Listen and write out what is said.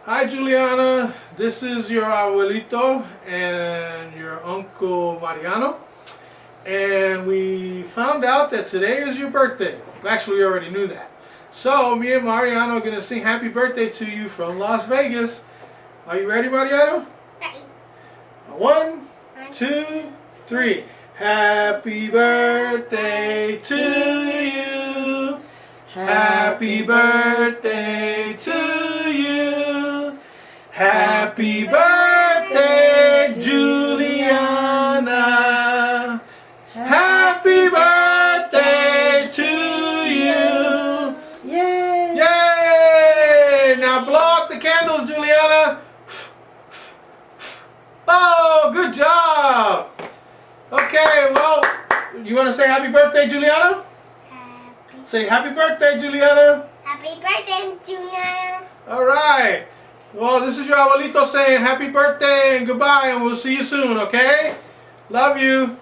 Hi Juliana, this is your abuelito and your uncle Mariano, and we found out that today is your birthday. Actually, we already knew that. So me and Mariano are going to sing happy birthday to you from Las Vegas. Are you ready, Mariano? Ready. 1, 2, 3. Happy birthday to you. Happy birthday to you. Happy birthday, Juliana. Happy birthday to you. Yay! Yay! Now blow out the candles, Juliana. Oh, good job. Okay, well, you want to say happy birthday, Juliana? Say happy birthday, Juliana. Happy birthday, Juliana. All right. Well, this is your abuelito saying happy birthday and goodbye, and we'll see you soon, okay? Love you.